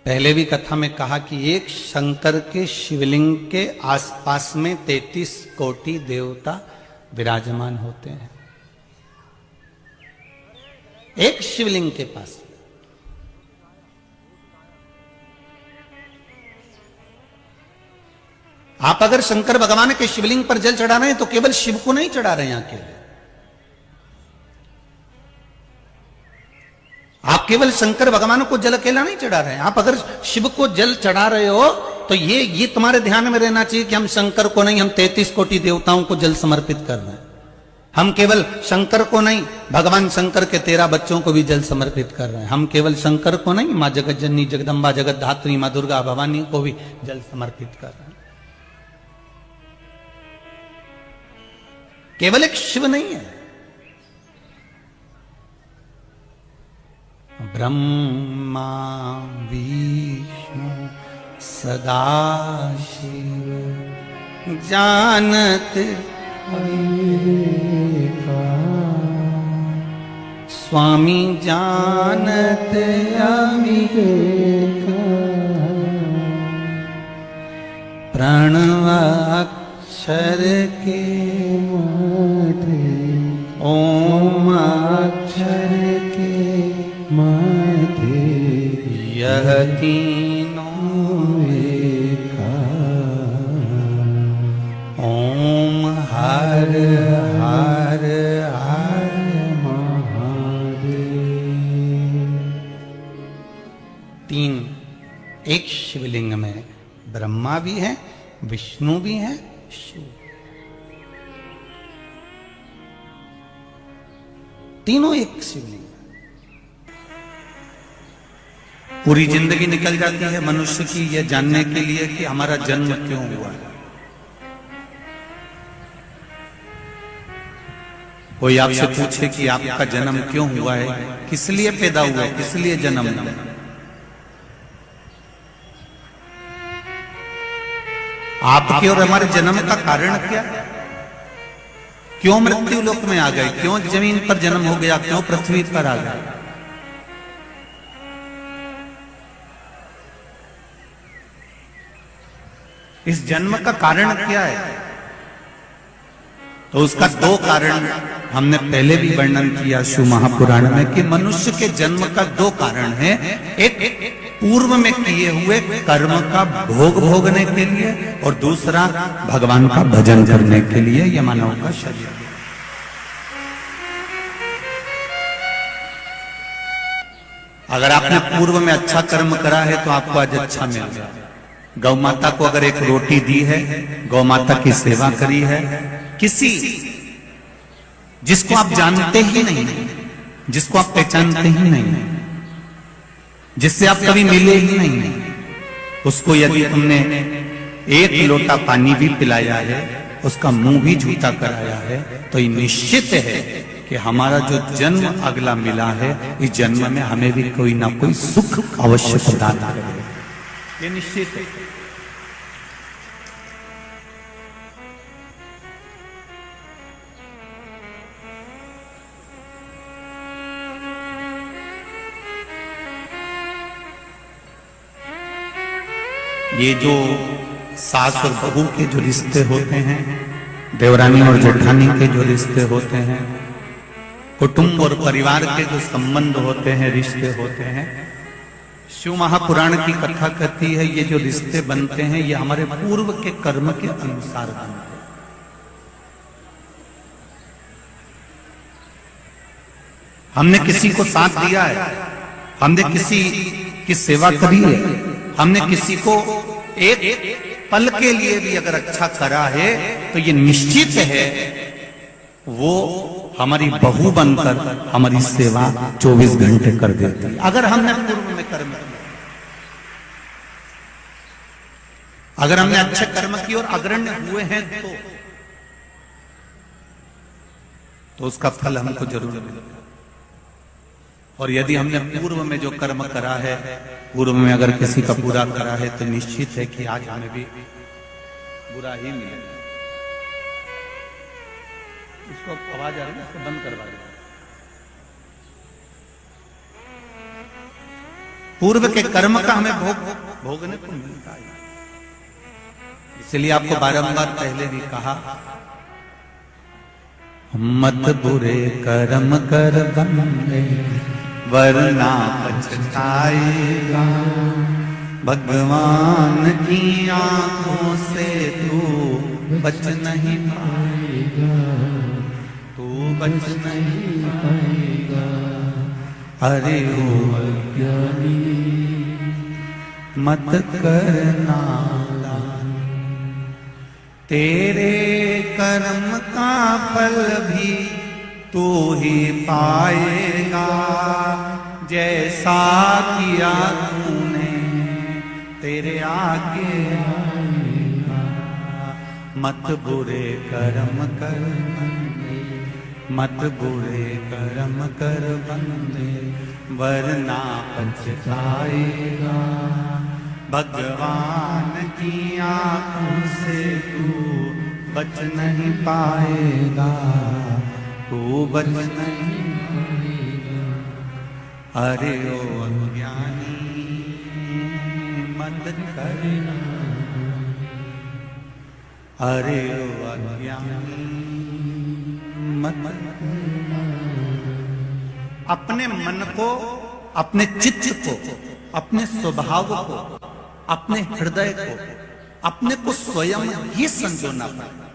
पहले भी कथा में कहा कि एक शंकर के शिवलिंग के आसपास में 33 कोटि देवता विराजमान होते हैं, एक शिवलिंग के पास। आप अगर शंकर भगवान के शिवलिंग पर जल चढ़ा रहे हैं तो केवल शिव को नहीं चढ़ा रहे हैं अकेले, आप केवल शंकर भगवान को जल अकेला नहीं चढ़ा रहे हैं। आप अगर शिव को जल चढ़ा रहे हो तो ये तुम्हारे ध्यान में रहना चाहिए कि हम शंकर को नहीं, हम 33 कोटि देवताओं को जल समर्पित कर रहे हैं। हम केवल शंकर को नहीं, भगवान शंकर के 13 बच्चों को भी जल समर्पित कर रहे हैं। हम केवल शंकर को नहीं, मां जगत जननी जगदम्बा जगत धात्री मां दुर्गा भवानी को भी जल समर्पित कर रहे हैं। केवल एक शिव नहीं है, ब्रह्मा विष्णु सदाशिव जानत स्वामी जानत अविवेका प्रणव अक्षर के माथे ओम अक्षर के माथे यह तीनों एका ओम हर हर हर महादेव। तीन एक शिवलिंग में ब्रह्मा भी है, विष्णु भी है, शिव, तीनों एक शिवलिंग। पूरी जिंदगी निकल जाती है मनुष्य की यह जानने के लिए कि हमारा जन्म क्यों हुआ है। कोई आपसे पूछे कि आपका जन्म क्यों हुआ है, किस लिए पैदा हुआ है, किस लिए जन्म हुआ, आपके और हमारे जन्म का कारण क्या है? क्यों मृत्यु लोक में आ गए, क्यों जमीन पर जन्म हो गया, क्यों पृथ्वी पर आ गए? इस जन्म का कारण क्या है? तो उसका दो कारण हमने पहले भी वर्णन किया शिव महापुराण में कि मनुष्य के जन्म का दो कारण है। एक पूर्व में किए हुए कर्म का भोग भोगने के लिए और दूसरा भगवान का भजन करने के लिए यह मानव का शरीर। अगर आपने पूर्व में अच्छा कर्म करा है तो आपको आज अच्छा मिल गया। गौ माता को अगर एक रोटी दी है, गौ माता की सेवा करी है, किसी जिसको आप जानते ही नहीं, जिसको आप पहचानते ही नहीं, जिससे आप कभी मिले ही नहीं, उसको यदि तुमने एक लोटा पानी भी पिलाया है, उसका मुंह भी झूठा कराया है, तो ये निश्चित है कि हमारा जो जन्म अगला मिला है, इस जन्म में हमें भी कोई ना कोई सुख अवश्य प्रदान करेगा, ये निश्चित है। ये जो सास और बहू के जो रिश्ते होते हैं, देवरानी और जेठानी के जो रिश्ते होते हैं, कुटुंब और परिवार के जो संबंध होते हैं, रिश्ते होते हैं, शिव महापुराण की कथा कहती है ये जो रिश्ते बनते हैं ये हमारे पूर्व के कर्म के अनुसार बनते हैं। हमने किसी को साथ दिया है, हमने किसी की सेवा करी है, हमने किसी को एक पल के लिए भी अगर अच्छा करा है तो ये निश्चित है वो हमारी बहू बनकर हमारी सेवा 24 घंटे कर देती है। अगर हमने पूर्व में कर्म किया, अगर हमने अच्छे कर्म की और अग्रण्य हुए हैं तो उसका फल हमको जरूर मिलेगा। और यदि हमने पूर्व में जो कर्म करा है, पूर्व में अगर किसी का बुरा करा है तो निश्चित है कि आज हमें भी बुरा ही मिलेगा। इसको आवाज आ रही है, इसको बंद करवा दो। पूर्व के कर्म का हमें भोगने को मिलता है। इसलिए आपको बारंबार पहले भी कहा, मत बुरे कर्म कर बंदे वरना पछताएगा। भगवान की आंखों से तू बच नहीं पाएगा, तू बच नहीं पाएगा। अरे ओ अज्ञानी मत करना, तेरे कर्म का फल भी तू ही पाएगा। जैसा किया तूने तेरे आगे आएगा। मत बुरे कर्म कर बंदे, मत बुरे कर्म कर बंदे वरना पछताएगा। भगवान की आंखों से तू बच नहीं पाएगा, तू बच नहीं पाएगा। अरे ओ अज्ञानी मत करना, अरे ओ अज्ञानी मत करना। अपने मन को, अपने चित्त को, अपने स्वभाव को, अपने हृदय को, अपने को स्वयं ही संजोना पड़ेगा।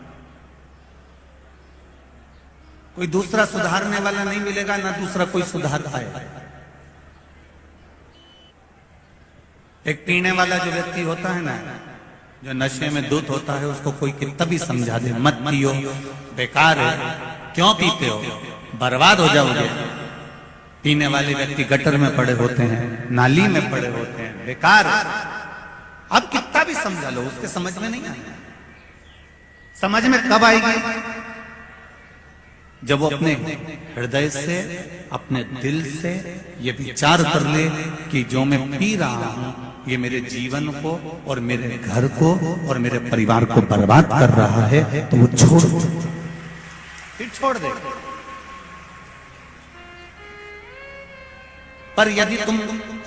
कोई दूसरा सुधारने वाला नहीं मिलेगा, ना दूसरा कोई सुधार पाएगा। एक पीने वाला जो व्यक्ति होता है ना, जो नशे में धुत होता है, उसको कोई कितना भी समझा दे मत पियो, बेकार है, क्यों पीते हो, बर्बाद हो जाओगे। पीने वाले व्यक्ति गटर में पड़े होते हैं, नाली में पड़े होते हैं, बेकार है। अब कितना भी समझा लो, उसके समझ में नहीं आया। समझ में कब आएगी? जब वो अपने हृदय से, अपने दिल से ये विचार कर ले कि जो मैं पी रहा हूं ये मेरे जीवन को और मेरे घर को और मेरे परिवार को बर्बाद कर रहा है, तो वो छोड़ दो, फिर छोड़ दे। पर यदि तुम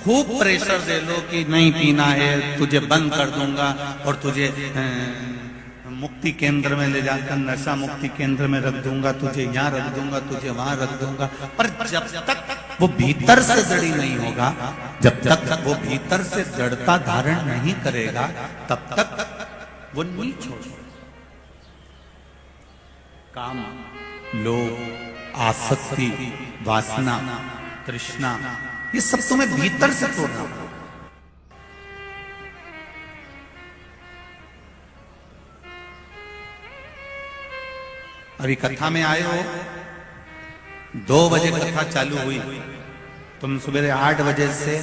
खूब प्रेशर दे लो कि नहीं पीना है, तुझे बंद कर दूंगा और तुझे मुक्ति केंद्र में ले जाकर नशा मुक्ति केंद्र में रख दूंगा, तुझे यहाँ रख दूंगा, तुझे वहां रख दूंगा, पर जब तक वो भीतर से दृढ़ नहीं होगा, जब तक वो भीतर से दृढ़ता धारण नहीं करेगा, तब तक वो नहीं छोड़ेगा। काम, लोभ, आसक्ति, वासना, तृष्णा, ये सब तुम्हें भीतर से तोड़ना होगा। अभी कथा में आए हो, 2 बजे कथा चालू हुई, तुम सुबह 8 बजे से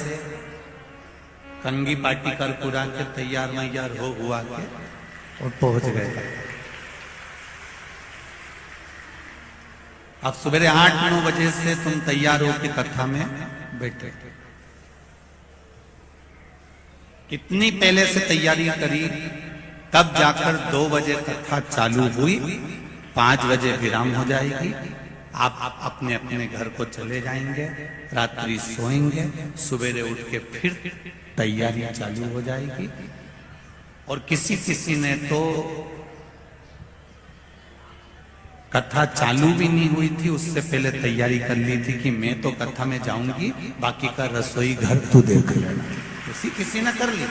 कंगी पार्टी कर पूरा के तैयार मैयार हो हुआ के और पहुंच गए। अब सुबह 8-9 बजे से तुम तैयार हो के कथा में बैठे। कितनी पहले से तैयारी करी, तब जाकर 2 बजे कथा चालू हुई, 5 बजे विराम हो जाएगी। आप अपने अपने घर को चले जाएंगे, रात्रि सोएंगे, सवेरे उठ के फिर तैयारी चालू हो जाएगी। और किसी किसी ने तो कथा चालू भी नहीं हुई थी, उससे पहले तैयारी कर ली थी कि मैं तो कथा में जाऊंगी, बाकी का रसोई घर तू देख लेना। किसी ने कर ली।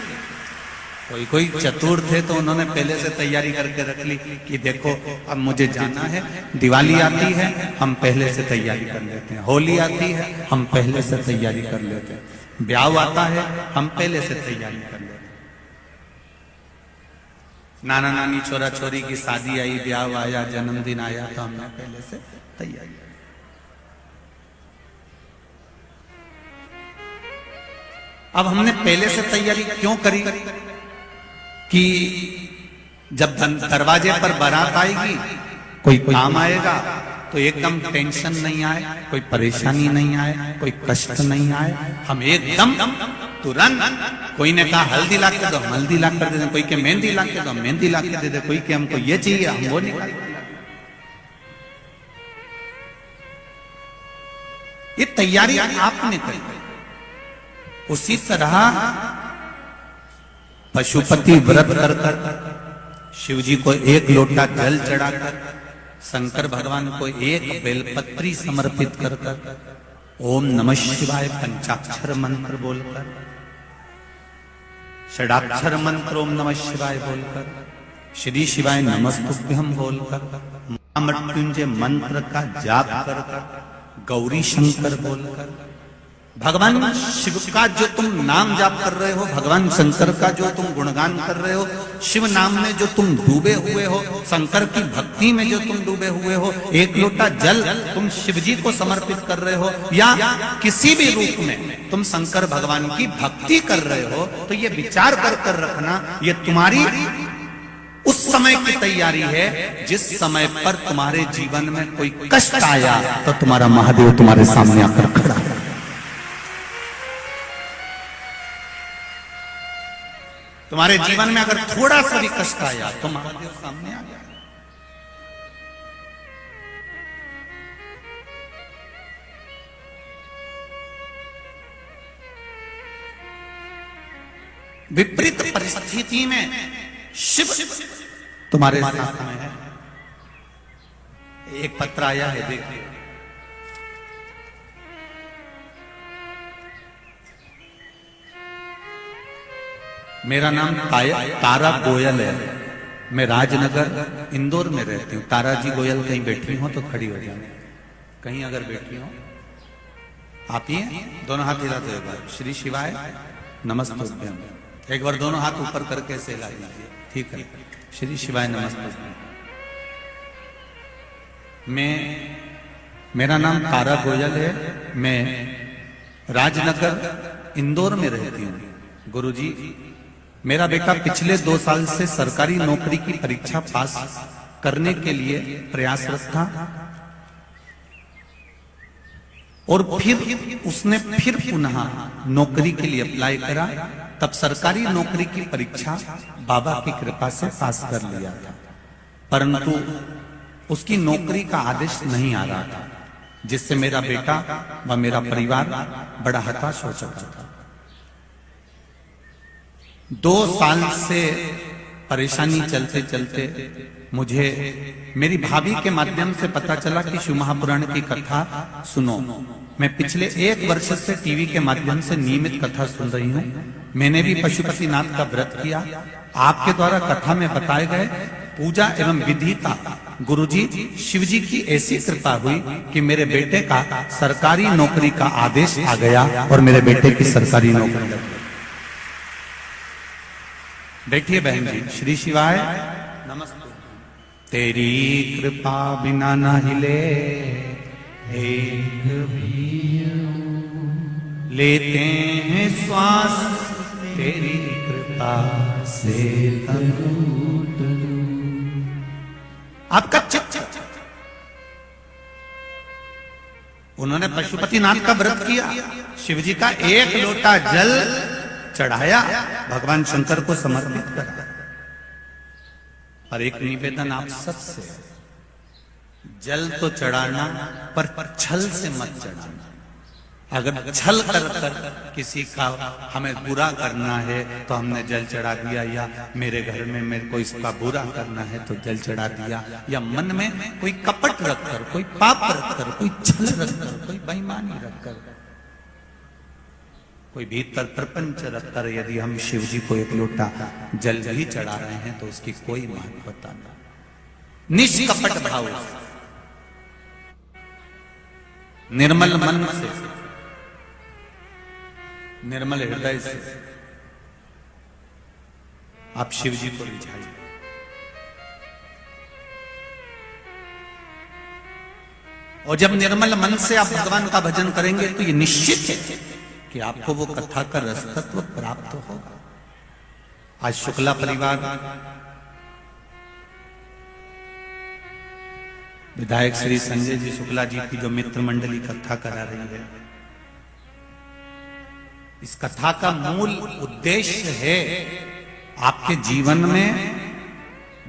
कोई चतुर थे तो उन्होंने पहले से तैयारी करके रख ली कि देखो अब मुझे जाना है, दिवाली आती है हम पहले से तैयारी कर लेते हैं, होली आती है हम पहले से तैयारी कर लेते हैं, ब्याह आता है हम पहले से तैयारी कर लेते हैं, नाना नानी छोरा छोरी की शादी आई, ब्याह आया, जन्मदिन आया, तो हमने पहले से तैयारी। अब हमने पहले से तैयारी क्यों करी कि जब दरवाजे पर बारात आएगी, कोई काम आएगा तो एकदम टेंशन नहीं आए, कोई परेशानी नहीं आए, कोई कष्ट नहीं आए, हम एकदम तुरंत, कोई ने कहा हल्दी ला के दो, हम हल्दी ला कर दे दें, कोई के मेहंदी ला के दो, हम मेहंदी ला के दे दे, कोई के हमको ये चाहिए हम वो निकाल। ये तैयारी आपने करी। उसी तरह पशुपति व्रत कर कर शिव जी को एक लोटा जल चढ़ाकर, शंकर भगवान को एक बेलपत्री समर्पित कर कर, ओम नमः शिवाय पंचाक्षर मंत्र बोलकर, षडाक्षर मंत्र ओम नमः शिवाय बोलकर, श्री शिवाय नमस्तुभ्यम बोलकर, महामृत्युंजय मंत्र का जाप कर कर, गौरी शंकर बोलकर, भगवान शिव का जो तुम नाम जाप कर रहे हो, भगवान शंकर का जो तुम गुणगान कर रहे हो, शिव नाम में जो तुम डूबे हुए हो, शंकर की भक्ति में जो तुम डूबे हुए हो, एक लोटा जल तुम शिव जी को समर्पित कर रहे हो, या किसी भी रूप में तुम शंकर भगवान की भक्ति कर रहे हो, तो ये विचार कर कर रखना, ये तुम्हारी उस समय की तैयारी है जिस समय पर तुम्हारे जीवन में कोई कष्ट आया तो तुम्हारा महादेव तुम्हारे सामने आकर खड़ा है। तुम्हारे जीवन में अगर थोड़ा सा भी कष्ट आया तो महादेव सामने आ गया। विपरीत परिस्थिति में शिव तुम्हारे साथ में है। एक पत्र आया है, देखिए। मेरा नाम तारा गोयल है, मैं राजनगर इंदौर में रहती हूँ। तारा जी गोयल कहीं बैठी हो तो खड़ी हो जाए, कहीं अगर बैठी हो आप ही दोनों हाथ हिलाते हो। एक बार श्री शिवाय नमस्तुभ्यम, एक बार दोनों हाथ ऊपर करके से ला लीजिए, ठीक है। श्री शिवाय नमस्तुभ्यम। मेरा नाम तारा गोयल है, मैं राजनगर इंदौर में रहती हूँ। गुरुजी, मेरा बेटा पिछले 2 साल से सरकारी नौकरी की परीक्षा पास करने के लिए प्रयासरत था और फिर उसने फिर पुनः नौकरी के लिए अप्लाई करा। तब सरकारी नौकरी की परीक्षा बाबा की कृपा से पास कर लिया था, परंतु उसकी नौकरी का आदेश नहीं आ रहा था, जिससे मेरा बेटा व मेरा परिवार बड़ा हताश हो चुका था। 2 साल से परेशानी चलते चलते मुझे मेरी भाभी के माध्यम से पता चला कि शिव महापुराण की कथा सुनो। मैं पिछले 1 वर्ष से टीवी के माध्यम से नियमित कथा सुन रही हूँ। मैंने भी पशुपतिनाथ का व्रत किया। आपके द्वारा कथा में बताए गए पूजा एवं विधि का गुरुजी शिव जी की ऐसी कृपा हुई कि मेरे बेटे का सरकारी नौकरी का आदेश आ गया और मेरे बेटे की सरकारी नौकरी लग गई। बैठिए बहन जी। श्री शिवाय नमस्ते। तेरी कृपा बिना न हिले एक भी, लेते हैं श्वास तेरी कृपा से आपका चित्त। उन्होंने पशुपतिनाथ का व्रत किया, शिव जी का 1 लोटा जल चढ़ाया, भगवान शंकर को समर्पित करा। और एक निवेदन आप सबसे, जल तो चढ़ाना पर छल से मत चढ़ाना। अगर छल कर कर किसी का हमें बुरा करना है तो हमने जल चढ़ा दिया, या मेरे घर में मेरे को इसका बुरा करना है तो जल चढ़ा दिया, या मन में कोई कपट रखकर, कोई पाप रखकर, कोई छल रखकर, कोई बेईमानी रखकर, कोई भीतर प्रपंच रखकर यदि हम शिव जी को 1 लोटा जल भी चढ़ा रहे हैं तो उसकी कोई महत्वता नहीं। निष्कपट भाव, निर्मल मन से, निर्मल हृदय से आप शिव जी को रिझाइए। और जब निर्मल मन से आप भगवान का भजन करेंगे तो ये निश्चित है कि आपको वो कथा का रसतत्व प्राप्त होगा। आज शुक्ला परिवार विधायक श्री संजय जी शुक्ला जी की जो मित्र मंडली कथा करा रही है, इस कथा का मूल उद्देश्य है आपके जीवन में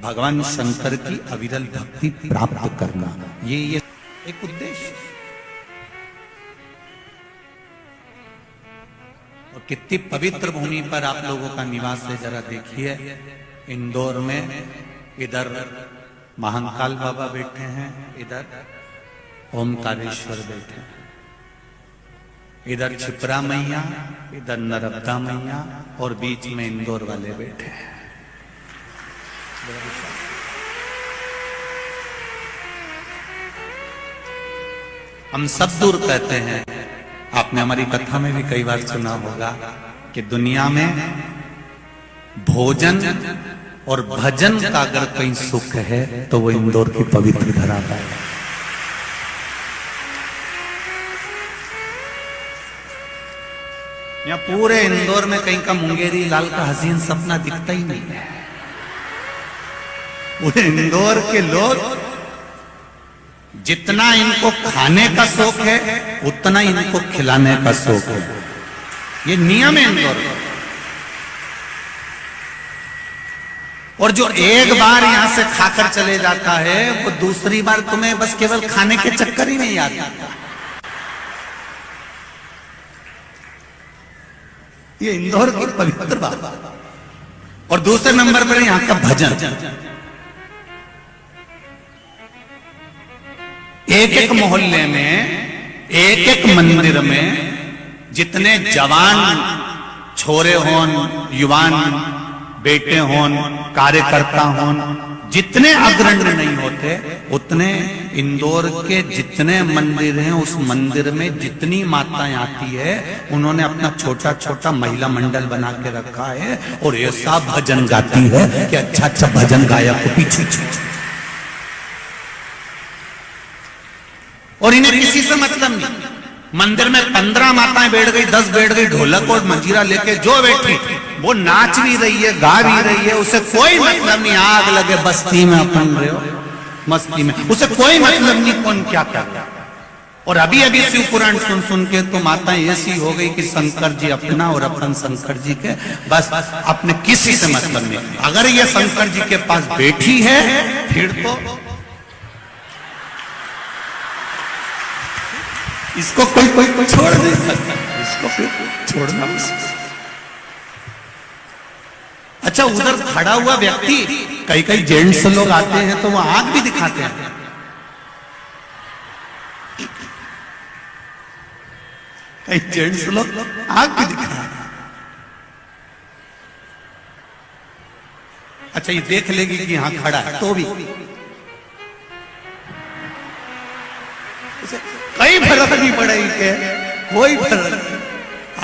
भगवान शंकर की अविरल भक्ति प्राप्त करना। ये एक उद्देश्य। और कितनी पवित्र भूमि पर आप लोगों का निवास है, जरा देखिए। इंदौर में इधर महाकाल बाबा बैठे हैं, इधर ओमकारेश्वर बैठे हैं, इधर क्षिप्रा मैया, इधर नर्मदा मैया और बीच में इंदौर वाले बैठे हैं। हम सब दूर कहते हैं, आपने हमारी कथा में भी कई बार सुना होगा कि दुनिया में भोजन और भजन का अगर कहीं सुख है तो वो इंदौर की पवित्र धरा है। यहाँ पूरे इंदौर में कहीं का मुंगेरी लाल का हसीन सपना दिखता ही नहीं है। पूरे इंदौर के लोग जितना इनको खाने का शौक है उतना इनको खिलाने का शौक है। ये नियम है इंदौर का। और जो एक बार यहां से खाकर चले जाता है वो दूसरी बार तुम्हें बस केवल खाने के चक्कर ही नहीं आता। ये इंदौर की पवित्र बात। और दूसरे नंबर पर यहां का भजन। एक एक मोहल्ले में, एक एक मंदिर में जितने जवान छोरे होन, युवान बेटे होन, कार्यकर्ता होन, जितने अग्रणी नहीं होते उतने इंदौर के जितने मंदिर हैं उस मंदिर में जितनी माताएं आती है उन्होंने अपना छोटा छोटा महिला मंडल बना के रखा है और ऐसा भजन गाती है कि अच्छा अच्छा भजन गायक को पीछे। और इन्हें किसी से मतलब नहीं। मंदिर में 15 माताएं बैठ गई, 10 बैठ गई, ढोलक और मंजीरा लेके जो बैठी वो नाच भी रही है, गा भी रही है, उसे कोई मतलब नहीं। आग लगे बस्ती में अपन रहे हो मस्ती में, उसे कोई मतलब नहीं कौन क्या कर रहा। और अभी अभी शिव पुराण सुन सुन के तो माताएं ऐसी हो गई कि शंकर जी अपना और अपन शंकर जी के, बस अपने किसी से मतलब नहीं। अगर ये शंकर जी के पास बैठी है फिर तो इसको कोई छोड़ नहीं सकता, इसको फिर छोड़ना मुश्किल। अच्छा, उधर खड़ा हुआ व्यक्ति, कई जेंट्स लोग आते हैं तो वो आंख भी दिखाते हैं। कई जेंट्स लोग आंख भी दिखाते हैं। अच्छा, ये देख लेगी कि यहां खड़ा है तो भी कई फर्क नहीं पड़ेगी के, कोई फर्क नहीं।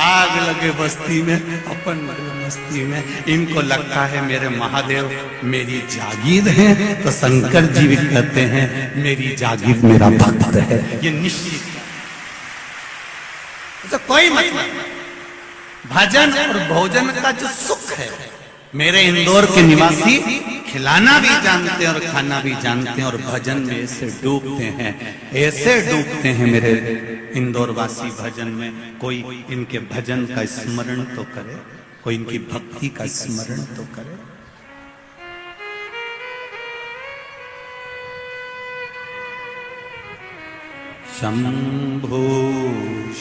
आग लगे बस्ती में अपन मस्ती में। इनको लगता है मेरे महादेव मेरी जागीर है तो शंकर जी भी कहते हैं मेरी जागीर मेरा भक्त है। ये निश्चित तो कोई मतलब भजन और भोजन का जो सुख है मेरे इंदौर के निवासी खिलाना भी जानते हैं और खाना भी जानते हैं और भजन में ऐसे डूबते हैं, ऐसे डूबते हैं मेरे इंदौर वासी भजन में। कोई इनके भजन का स्मरण तो करे, कोई इनकी भक्ति का स्मरण तो करे। शंभो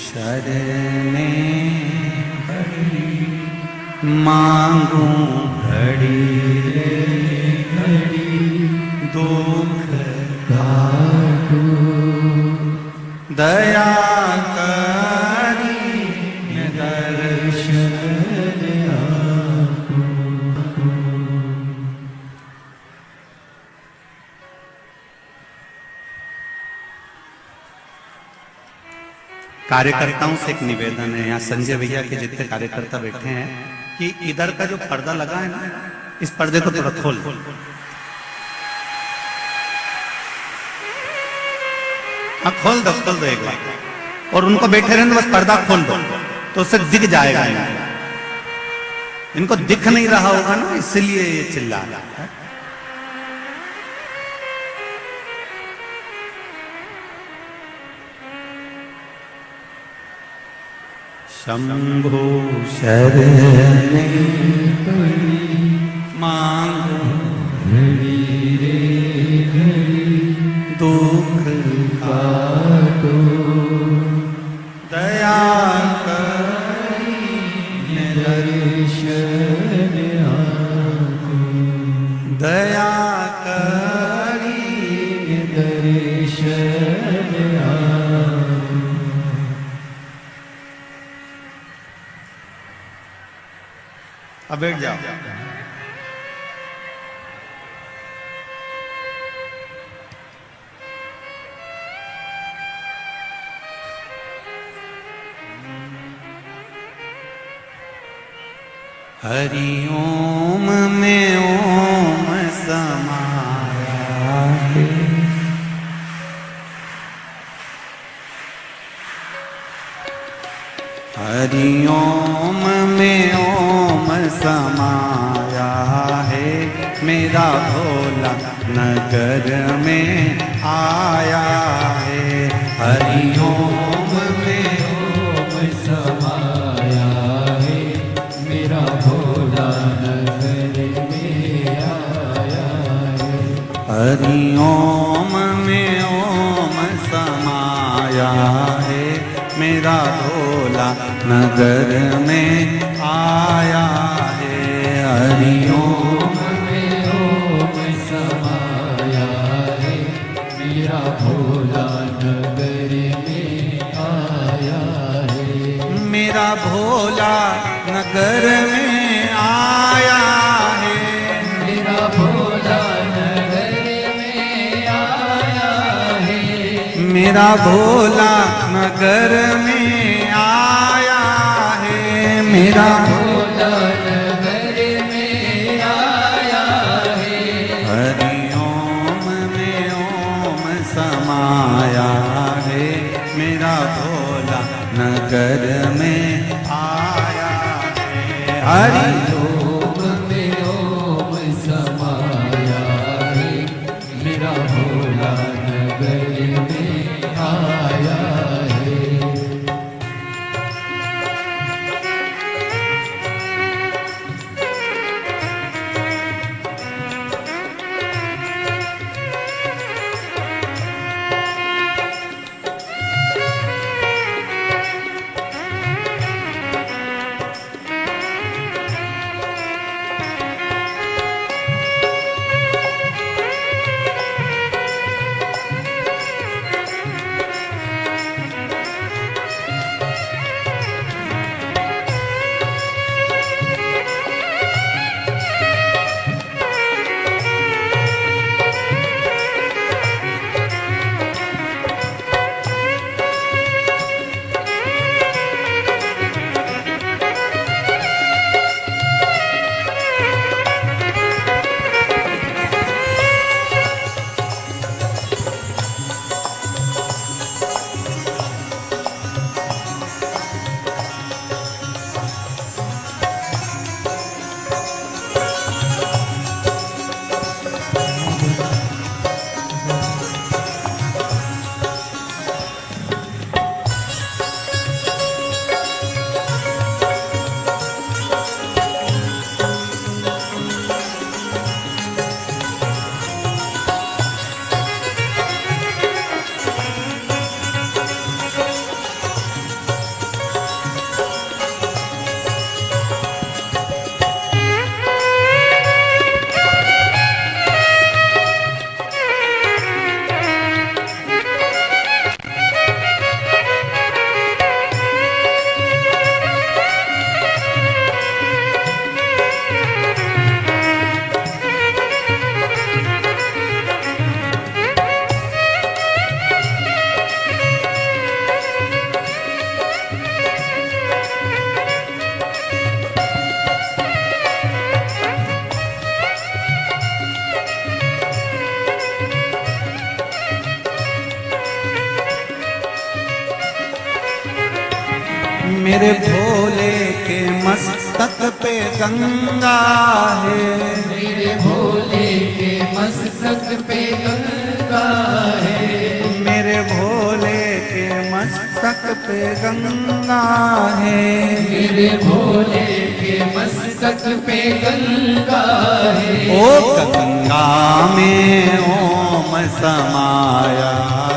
शरणे मांगू घड़ी घड़ी दुख काटू दया करी दर्शन आपू। कार्यकर्ताओं से एक निवेदन है, यहाँ संजय भैया के जितने कार्यकर्ता बैठे हैं कि इधर का जो पर्दा लगा है ना, इस पर्दे को थोड़ा खोल दो। हाँ, खोल दो एक बार। और उनको बैठे रहने बस पर्दा खोल दो तो उससे दिख जाएगा। इनको दिख नहीं रहा होगा ना, इसलिए ये चिल्ला रहा है। शंभो शरणे मांगो घड़ी रे घड़ी दुख काटो दया करी दया करी दर्शन अब बैठ जाओ। हरि ओम में ओम समाया है। हरि ओम में ओम समाया है। मेरा भोला नगर में आया है। हरि ओम में ओम समाया है। मेरा भोला नगर में आया है। हरि ओम में ओम समाया है। मेरा भोला नगर में आया है। हरि ओम में ओम समाया है। मेरा भोला नगर में आया है। मेरा भोला नगर में आया है। मेरा भोला नगर में आया है। मेरा भोला नगर में आया है। मेरा भोला नगर में आया है। हरि ओम में ओम समाया है। मेरा भोला नगर में आया है। हरि ओम में ओम समाया है। मेरा भोला नगर में आया है। मेरे भोले के मस्तक पे गंगा है। मेरे भोले के मस्तक पे गंगा है। मेरे भोले के मस्तक पे गंगा है। मेरे भोले के मस्तक पे गंगा है। ओ गंगा में ओम समाया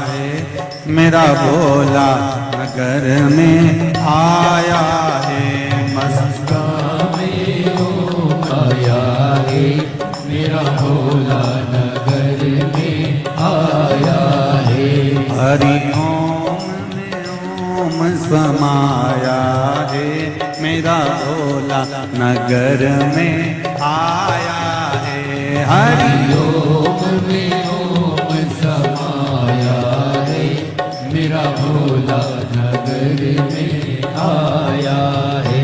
है। मेरा भोला नगर में आया है। मस्का में भोला नगर में आया है। हरि ओम में ओम समाया है, मेरा भोला नगर में आया है। हरि ओम में ओम समाया है, मेरा भोला नगर में आया है।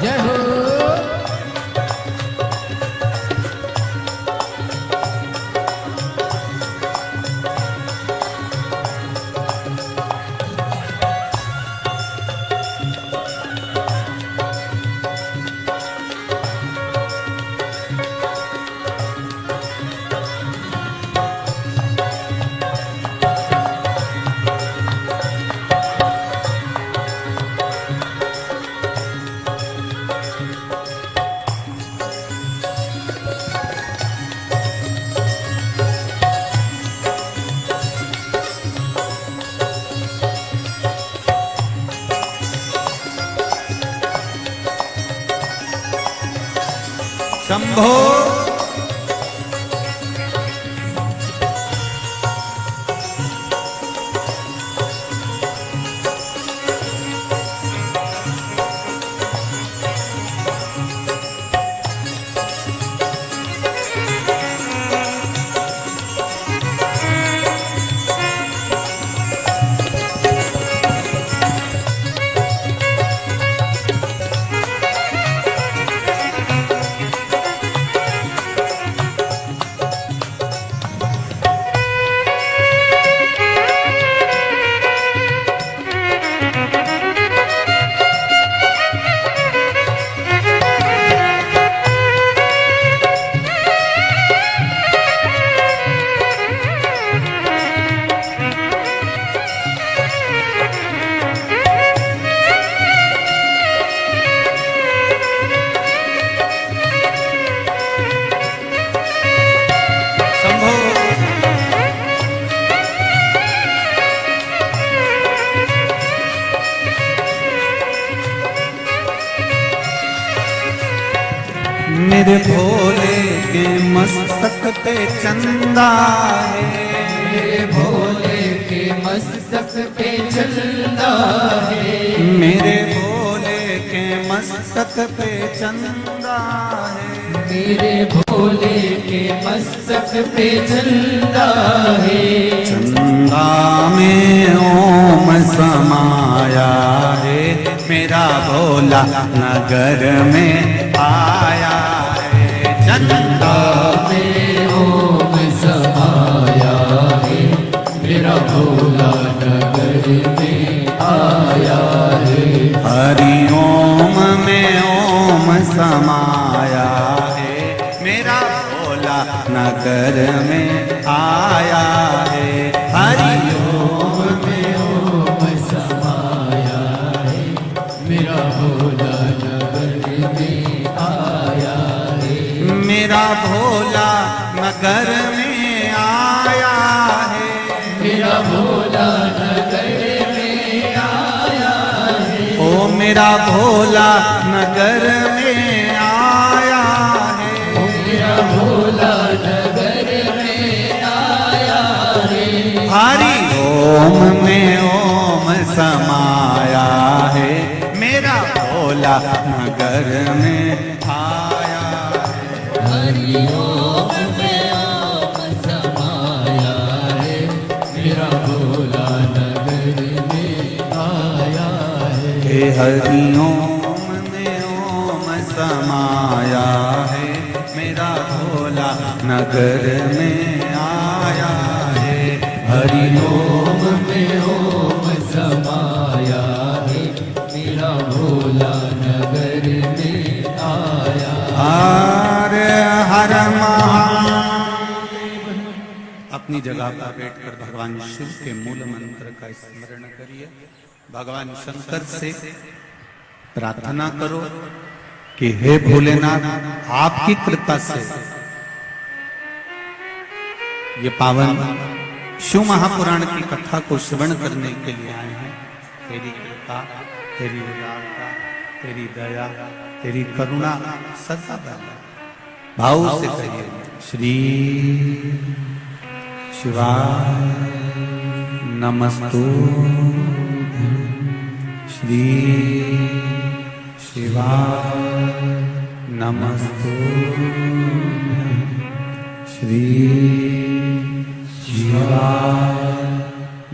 जय हो। शंभो। मेरे भोले के मस्तक पे चंदा है, मेरे भोले के मस्तक पे चंदा है। मेरे भोले के मस्तक पे चंदा है, मेरे भोले के मस्तक पे चंदा है। चंदा में ओम समाया है, मेरा भोला नगर में आया है। चंदा में ओम समाया है, मेरा भोला नगर में आया है। हरि ओम में ओम समाया है, मेरा भोला नगर में आया है। हरि ओम में ओम समाया है, मेरा भोला नगर में आया है। मेरा भोला नगर में आया है, मेरा भोला नगर में आया है। ओ मेरा भोला नगर में आया है। मेरा भोला नगर में आया है। हरि ओम में ओम समाया है, मेरा भोला नगर में आया है। हरि ओम में ओम समाया है, मेरा भोला नगर में आया है। हे हरि ओम में ओम समाया है, मेरा भोला नगर में आया है। हरि ओम में ओम समाया है, मेरा भोला नगर में आया। हरे हर महादेव। अपनी जगह पर बैठकर भगवान शिव के मूल मंत्र का स्मरण करिए। भगवान शंकर से प्रार्थना करो कि हे भोलेनाथ, आपकी कृपा से ये पावन शिव महापुराण की कथा को श्रवण करने के लिए आए हैं। तेरी कृपा, तेरी उदारता, तेरी दया, तेरी करुणा सदा बना। भाव से कहिए श्री शिवाय नमस्तु, श्री शिवाय नमस्तु, श्री शिवाय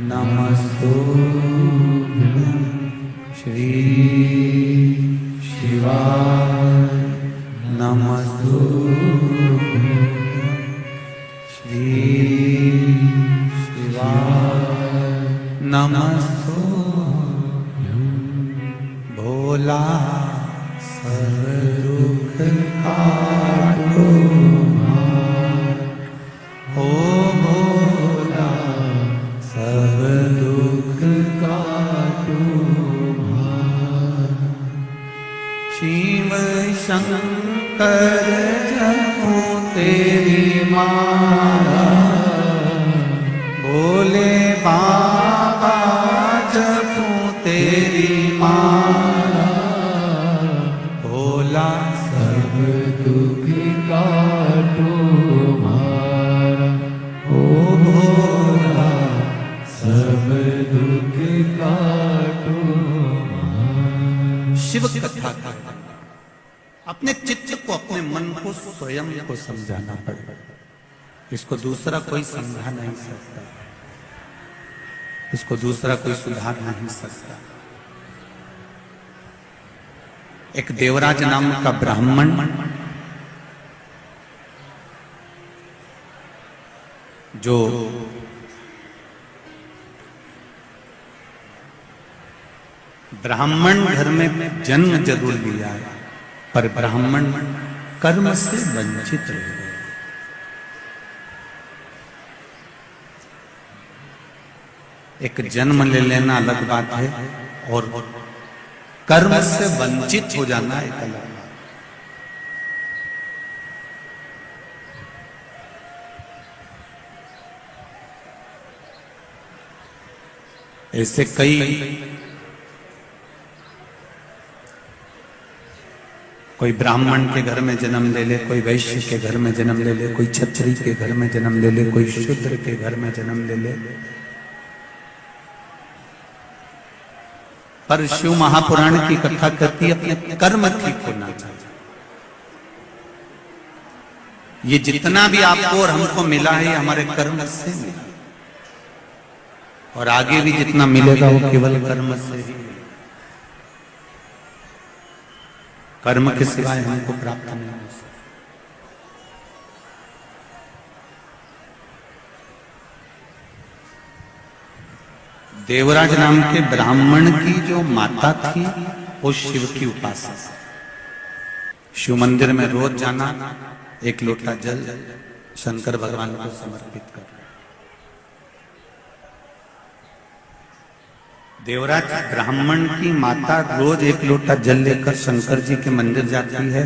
नमस्तु, श्री शिवाय नमस्तु, श्री शिवाय नमस्तु। भोला सब दुख काटो, ओ भोला सब दुख काटो। शिव शंकर जपो तेरी माला, भोले बाबा जपो तेरी माला। भोला सब दुख काटो मारा, ओ भोला सब दुख काटो मारा। शिव कथा का अपने चित्त को, अपने मन को, स्वयं को समझाना पड़ेगा। इसको दूसरा कोई समझा नहीं सकता, इसको दूसरा कोई सुधार नहीं सकता। एक देवराज नाम का ब्राह्मण जो ब्राह्मण घर में जन्म जरूर लिया है, पर ब्राह्मण कर्म से वंचित रह गए। एक जन्म ले लेना अलग बात है, और कर्म से वंचित हो जाना एक अलग बात। ऐसे कोई ब्राह्मण के घर में जन्म ले ले, कोई वैश्य के घर में जन्म ले ले, कोई क्षत्रिय के घर में जन्म ले ले, कोई शूद्र के घर में जन्म ले ले, पर शिव महापुराण की कथा कहती है अपने कर्म ठीक होना चाहिए। ये जितना भी आपको और हमको मिला है हमारे कर्म से मिला, और आगे भी जितना मिलेगा वो केवल कर्म से ही। कर्म के सिवाय हमको प्राप्त नहीं हो सकता। देवराज नाम के ब्राह्मण की जो माता थी वो शिव की उपासक। शिव मंदिर में रोज जाना, एक लोटा जल शंकर भगवान को समर्पित कर। देवराज ब्राह्मण की माता रोज एक लोटा जल लेकर शंकर जी के मंदिर जाती है,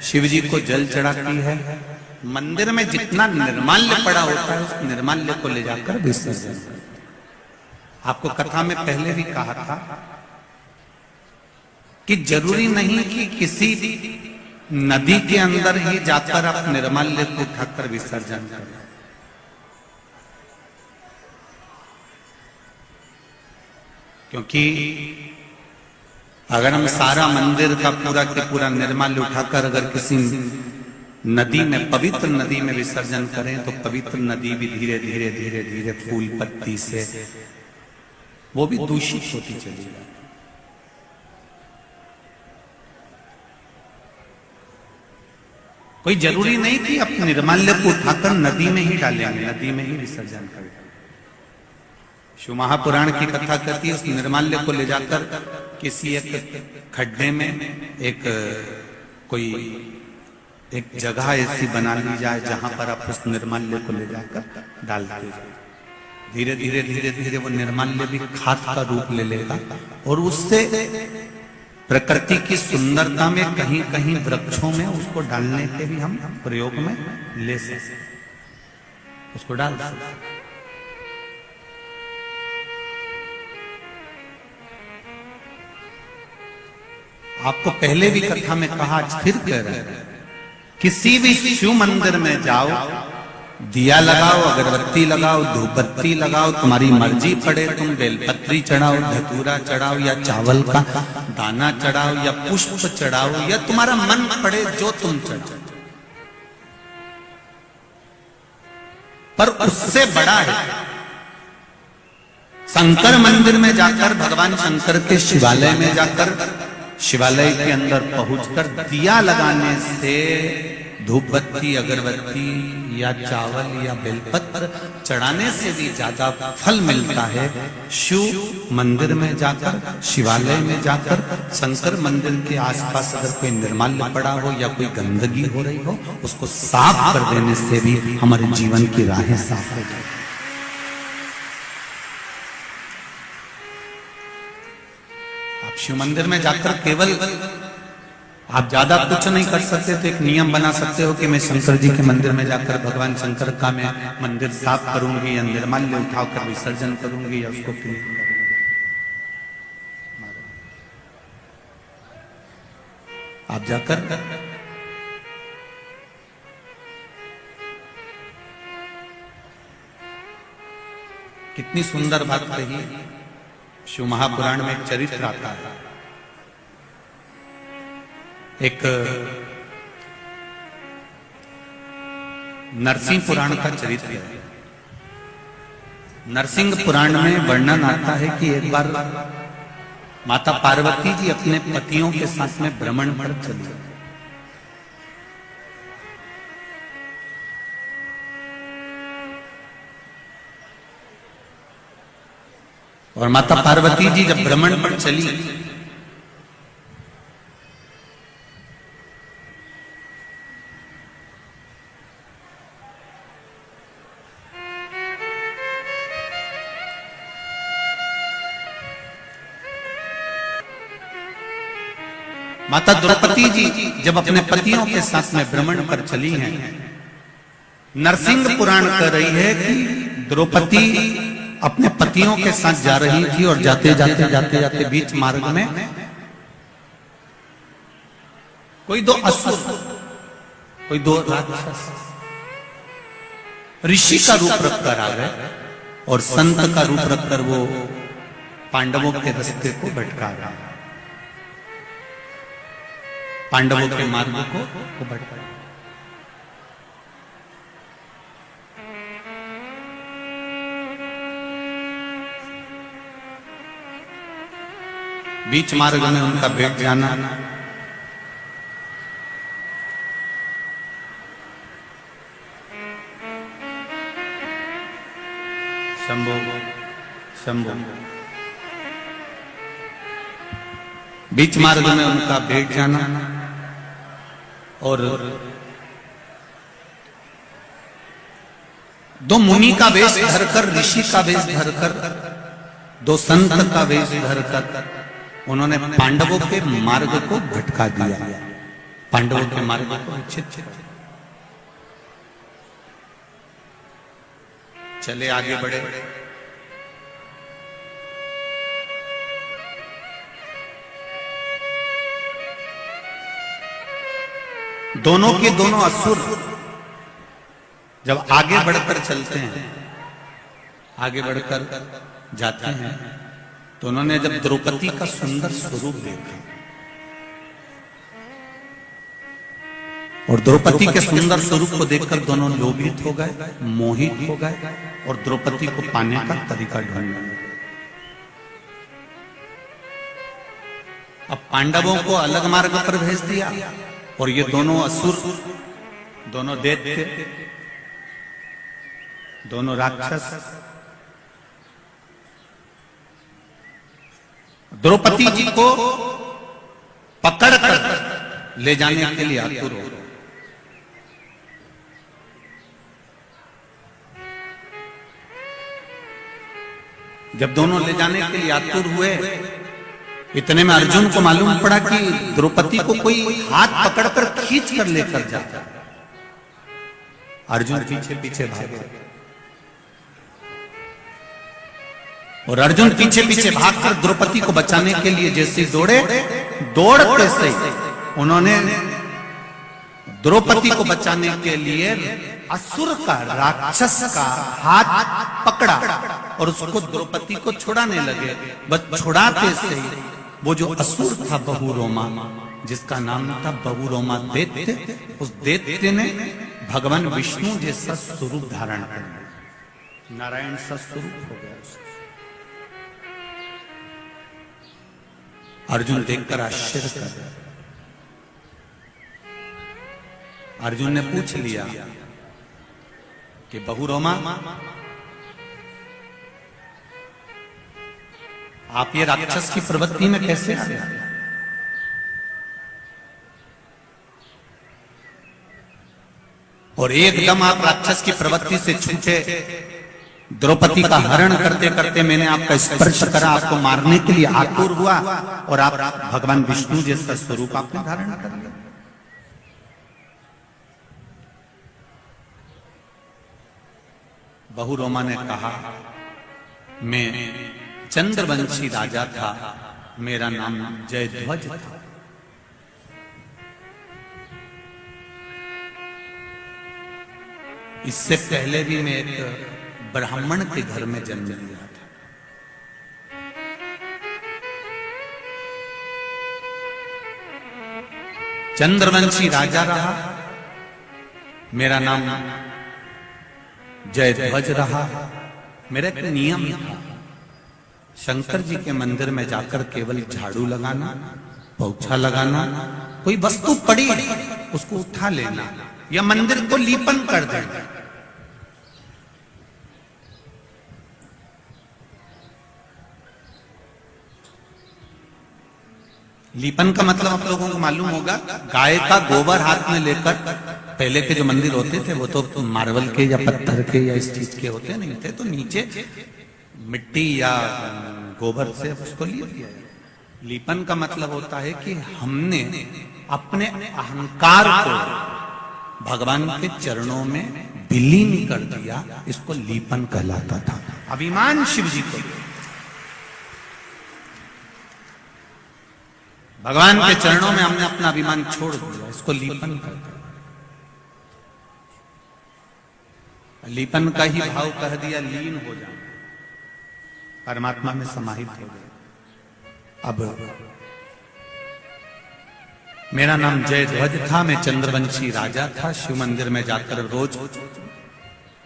शिव जी को जल चढ़ाती है। मंदिर में जितना निर्माल्य पड़ा होता है उस निर्माल्य को ले जाकर विसर्जन करती है। आपको कथा में पहले भी कहा था कि जरूरी नहीं कि किसी नदी के अंदर ही जाकर आप निर्माल्य को उठाकर विसर्जन करें। क्योंकि अगर हम सारा मंदिर का पूरा के पूरा निर्माल्य उठाकर अगर किसी नदी में, पवित्र नदी में विसर्जन करें तो पवित्र नदी भी धीरे धीरे धीरे धीरे फूल पत्ती से वो भी दूषित होती चली जाती। कोई जरूरी नहीं कि आप निर्माल्य को उठाकर नदी में ही डालेंगे, नदी में ही विसर्जन करें। शिव महापुराण की कथा कहती है उस निर्माल्य को ले जाकर किसी एक खड्डे में एक जगह ऐसी बना ली जाए जहां पर आप उस निर्माल्य को ले जाकर डालते जाए। धीरे धीरे धीरे धीरे वो निर्माल्य भी खाद का रूप ले लेगा और उससे प्रकृति की सुंदरता में कहीं कहीं वृक्षों में उसको डालने के भी हम प्रयोग में ले सकते, उसको डाल सकते। आपको पहले भी कथा में कहा, आज फिर कह रहे हैं, किसी भी शिव मंदिर में जाओ, दिया लगाओ, अगरबत्ती लगाओ, धूपबत्ती लगाओ, तुम्हारी मर्जी पड़े, तुम बेलपत्री चढ़ाओ, धतूरा चढ़ाओ, या चावल का दाना चढ़ाओ, या पुष्प चढ़ाओ, या तुम्हारा मन पड़े जो तुम चढ़ाओ, पर उससे बड़ा है शंकर मंदिर में जाकर, भगवान शंकर के शिवालय में जाकर, शिवालय के अंदर पहुंचकर दिया लगाने से धूपबत्ती, अगरबत्ती या चावल या बेलपत्र चढ़ाने से भी ज्यादा फल मिलता है। शिव मंदिर में जाकर, शिवालय में जाकर, शंकर मंदिर के आसपास अगर कोई निर्माल्य पड़ा हो या कोई गंदगी हो रही हो, उसको साफ कर देने से भी हमारे जीवन की राहें साफ हो जाती। आप शिव मंदिर में जाकर केवल, आप ज्यादा कुछ नहीं कर सकते तो एक नियम बना सकते हो कि मैं शंकर जी के मंदिर में जाकर भगवान शंकर का मैं मंदिर साफ करूंगी, या निर्माल्य उठाकर विसर्जन करूंगी, या उसको क्लीन करूंगी। आप जाकर कितनी सुंदर बात कही। शिव महापुराण में एक चरित्र आता है, एक नरसिंह पुराण का चरित्र है। नरसिंह पुराण में वर्णन आता है कि एक बार माता पार्वती जी अपने पतियों के साथ में भ्रमण पर चली, और माता पार्वती जी जब भ्रमण पर चली माता द्रौपदी जी जब अपने पतियों के साथ में भ्रमण पर चली हैं, नरसिंह पुराण कह रही है कि द्रौपदी अपने पतियों के साथ जा रही थी और जाते जाते बीच मार्ग में कोई दो असुर, कोई दो राक्षस ऋषि का रूप रखकर आ गए और संत का रूप रखकर वो पांडवों के रास्ते को भटका गए, पांडवों के मार्ग को भटका। बीच मार्ग में उनका भेंट जाना, शंभो शंभो, बीच मार्ग में उनका भेंट जाना और दो मुनि का वेश धरकर, ऋषि का वेश धरकर, दो संत का वेश धरकर उन्होंने पांडवों के मार्ग को भटका दिया, पांडवों के मार्ग को विच्छिन्न किया। चले आगे बढ़े, दोनों के दोनों असुर जब आगे बढ़कर चलते हैं, आगे बढ़कर जाते हैं, तो उन्होंने जब द्रौपदी का सुंदर स्वरूप देखा और द्रौपदी के सुंदर स्वरूप को देखकर दोनों लोभित हो गए, मोहित हो गए और द्रौपदी को पाने का तरीका ढूंढने लगे। अब पांडवों को अलग मार्ग पर भेज दिया और ये दोनों असुर, दोनों दैत्य, दोनों राक्षस द्रौपदी जी को पकड़कर ले जाने के लिए आतुर हो। जब दोनों ले जाने के लिए आतुर हुए, इतने में अर्जुन को मालूम पड़ा कि द्रौपदी को कोई हाथ पकड़कर खींच कर लेकर जाता। अर्जुन पीछे पीछे भागे और अर्जुन पीछे पीछे भागकर द्रौपदी को बचाने के लिए जैसे दौड़े, दौड़ते से उन्होंने द्रौपदी को बचाने के लिए असुर का, राक्षस का हाथ पकड़ा और उसको द्रौपदी को छुड़ाने लगे। बस छुड़ाते से वो जो असुर था बहुरोमा, जिसका नाम था बहुरोमा दैत्य, उस दैत्य ने भगवान विष्णु जैसा स्वरूप धारण कर लिया, नारायण सा स्वरूप हो गया उसका। अर्जुन देखकर आश्चर्य कर गया। अर्जुन ने पूछ लिया कि बहुरोमा, आप ये राक्षस की प्रवृत्ति में कैसे आ गए? और एकदम आप राक्षस की प्रवृत्ति से छूटे, द्रौपदी का हरण करते करते मैंने आपका स्पर्श करा, आपको मारने के लिए आतुर हुआ और आप भगवान विष्णु जैसा स्वरूप आपने धारण कर लिया। बहुरोमा ने कहा, मैं चंद्रवंशी राजा था, मेरा नाम जयध्वज था। इससे पहले भी मैं एक ब्राह्मण के घर में जन्म लिया था। चंद्रवंशी राजा रहा, मेरा नाम जयध्वज रहा। मेरा एक नियम था, शंकर जी के मंदिर में जाकर केवल झाड़ू लगाना, पोछा लगाना, कोई वस्तु पड़ी है उसको उठा लेना या मंदिर को लीपन कर देना। लीपन का मतलब आप लोगों को मालूम होगा, गाय का गोबर हाथ में लेकर, पहले के जो मंदिर होते थे वो तो मार्बल के या पत्थर के या इस चीज के होते नहीं थे, तो नीचे मिट्टी या गोबर से उसको लीप दिया। लीपन का मतलब होता है कि हमने अपने अहंकार को भगवान के चरणों में विलीन कर दिया, इसको लीपन कहलाता था। अभिमान शिव जी को, भगवान के चरणों में हमने अपना अभिमान छोड़ दिया, इसको लीपन कहते हैं। लीपन का ही भाव कह दिया, लीन हो जाए, परमात्मा में समाहित हो गए। अब मेरा नाम जयध्वज था, मैं चंद्रवंशी राजा था। शिव मंदिर में जाकर रोज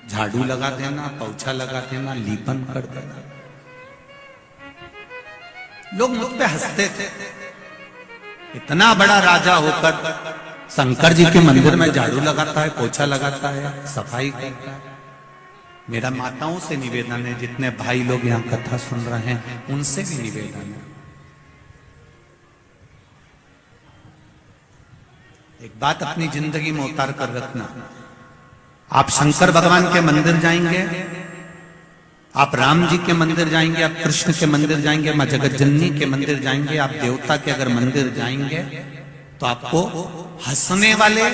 झाड़ू लगा देना, पोछा लगा देना, लीपन कर देना। लोग मुझ पे हंसते थे, इतना बड़ा राजा होकर शंकर जी के मंदिर में झाड़ू लगाता है, पोछा लगाता है, सफाई करता है। मेरा माताओं से निवेदन है, जितने भाई लोग यहां कथा सुन रहे हैं उनसे भी निवेदन है, एक बात अपनी जिंदगी में उतार कर रखना। आप शंकर भगवान के मंदिर जाएंगे, आप राम जी के मंदिर जाएंगे, आप कृष्ण के मंदिर जाएंगे, मां जगत जननी के मंदिर जाएंगे, आप देवता के अगर मंदिर जाएंगे तो आपको हंसने वाले,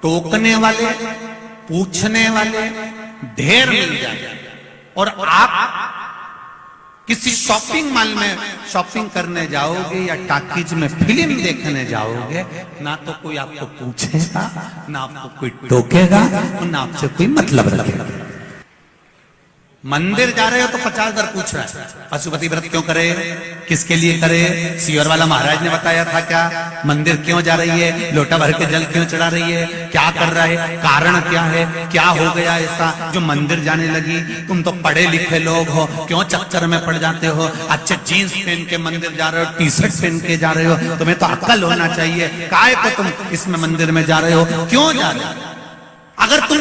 टोकने वाले, पूछने वाले ढेर मिल जाएंगे। और आप किसी शॉपिंग मॉल में शॉपिंग करने जाओगे या टॉकीज में फिल्म देखने जाओगे, ना तो कोई आपको पूछेगा, ना आपको कोई टोकेगा, ना आपसे कोई मतलब रखेगा। मंदिर जा रहे हो तो 50 पूछ रहा है, पशुपति व्रत क्यों करे, किसके लिए करे, सीवर वाला महाराज ने बताया था क्या, मंदिर क्यों जा रही है, लोटा भर के जल क्यों चढ़ा रही है, क्या कर रहा है, कारण क्या है, क्या हो गया ऐसा जो मंदिर जाने लगी। तुम तो पढ़े लिखे लोग हो, क्यों चक्कर में पड़ जाते हो, अच्छे जीन्स पहन के मंदिर जा रहे हो, टी शर्ट पहन के जा रहे हो, तुम्हें तो अक्ल होना चाहिए, काहे को तुम इसमें मंदिर में जा रहे हो, क्यों जा रहे हो। अगर तुम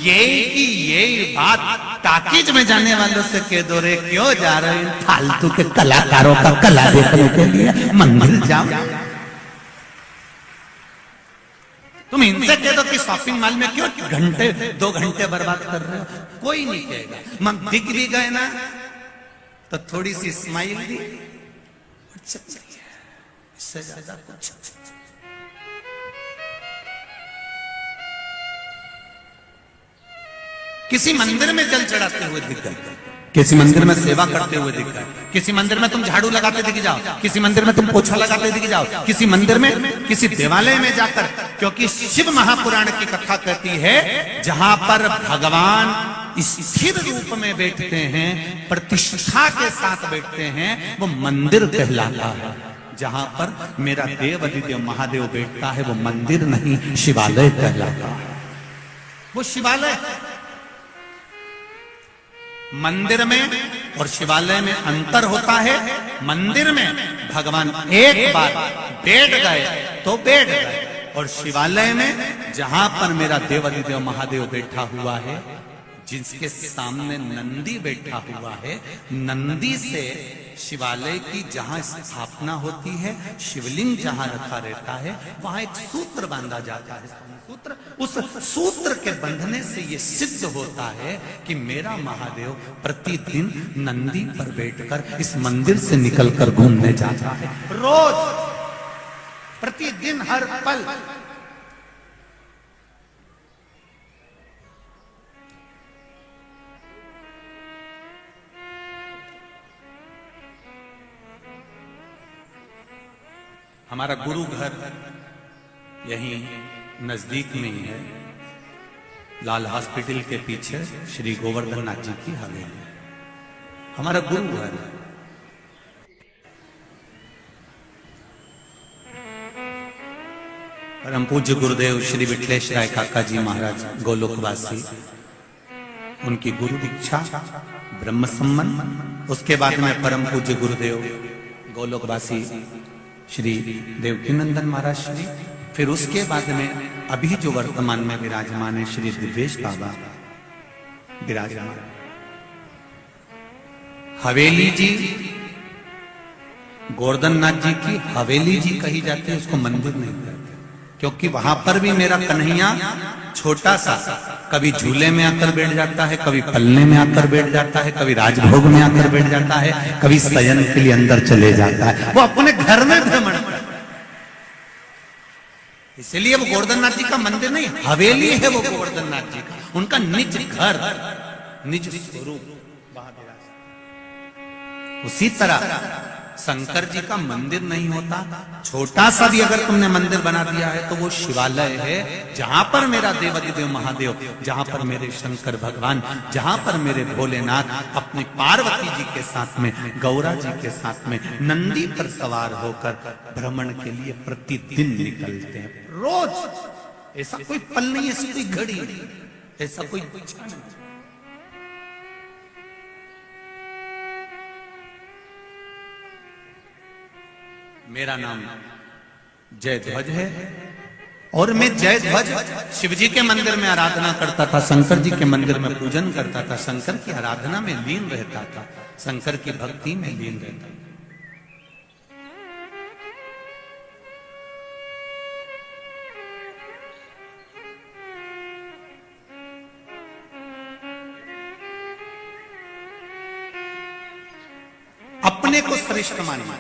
ये बात टाकीज में जाने वालों से कह दो, रे क्यों जा रहे हैं, फालतू के कलाकारों का कला देखने के लिए मंदिर जाओ। तुम इनसे कह दो कि शॉपिंग मॉल में क्यों घंटे 2 घंटे बर्बाद कर रहे हो, कोई नहीं कहेगा। हम दिख भी गए ना तो थोड़ी सी स्माइल दी, इससे ज्यादा कुछ। किसी मंदिर में जल चढ़ाते हुए दिख गए, किसी मंदिर में सेवा करते हुए दिख रहा है, किसी मंदिर में तुम झाड़ू लगाते दिख जाओ, किसी मंदिर में तुम पोछा लगाते दिख जाओ, किसी मंदिर में, किसी देवालय में जाकर, क्योंकि शिव महापुराण की कथा कहती है जहां पर भगवान स्थिर रूप में बैठते हैं, प्रतिष्ठा के साथ बैठते हैं, वो मंदिर कहलाता है। जहां पर मेरा देव अधिदेव महादेव बैठता है वो मंदिर नहीं, शिवालय कहलाता है। वो शिवालय, मंदिर में और शिवालय में अंतर होता है। मंदिर में भगवान एक बार बैठ गए तो बैठ गए, और शिवालय में जहां पर मेरा देव अधिदेव महादेव बैठा हुआ है, जिसके सामने नंदी बैठा हुआ है, नंदी से शिवालय की जहां स्थापना होती है, शिवलिंग जहां रखा रहता है, वहां एक सूत्र बांधा जाता है। सूत्र, उस सूत्र के बंधने से यह सिद्ध होता है कि मेरा महादेव प्रतिदिन नंदी पर बैठकर इस मंदिर से निकलकर घूमने जाता है। रोज, प्रतिदिन, हर पल। हमारा गुरु घर यहीं नजदीक में ही है, लाल हॉस्पिटल के पीछे श्री गोवर्धन नाथ जी की हवेली, हमारा गुरु घर है। परम पूज्य गुरुदेव श्री विठलेश राय काका जी महाराज गोलोकवासी, उनकी गुरु दीक्षा ब्रह्म सम्मन, उसके बाद में परम पूज्य गुरुदेव गोलोकवासी श्री देवकीनंदन महाराज श्री, फिर उसके बाद में अभी जो वर्तमान में विराजमान है श्री दिव्येश बाबा विराजमान। हवेली जी गोवर्धन नाथ जी की हवेली जी कही जाती है, उसको मंदिर नहीं कहते, क्योंकि वहां पर भी मेरा कन्हैया छोटा सा कभी झूले में आकर बैठ जाता है, कभी पलने में आकर बैठ जाता है, कभी राजभोग में आकर बैठ जाता है, कभी शयन के लिए अंदर चले जाता है। वो अपने घर में भ्रमण करता है। इसलिए वो गोवर्धन नाथ जी का मंदिर नहीं, हवेली है वो गोवर्धन नाथ जी का, उनका निज घर, निज स्वरूप। उसी तरह शंकर जी का मंदिर नहीं होता, छोटा सा भी अगर तुमने मंदिर बना दिया है तो वो शिवालय है, जहां पर मेरा देव अधिदेव महादेव, जहां पर मेरे शंकर भगवान, जहां पर मेरे भोलेनाथ अपनी पार्वती जी के साथ में, गौरा जी के साथ में नंदी पर सवार होकर भ्रमण के लिए प्रतिदिन निकलते हैं। रोज, ऐसा कोई पल नहीं, ऐसी कोई घड़ी नहीं, ऐसा कोई क्षण नहीं। मेरा नाम जय ध्वज है और मैं जय ध्वज शिवजी के मंदिर में आराधना करता था, शंकर जी के मंदिर में पूजन करता था, शंकर की आराधना में लीन रहता था, शंकर की भक्ति में लीन रहता था। अपने को श्रेष्ठ मानना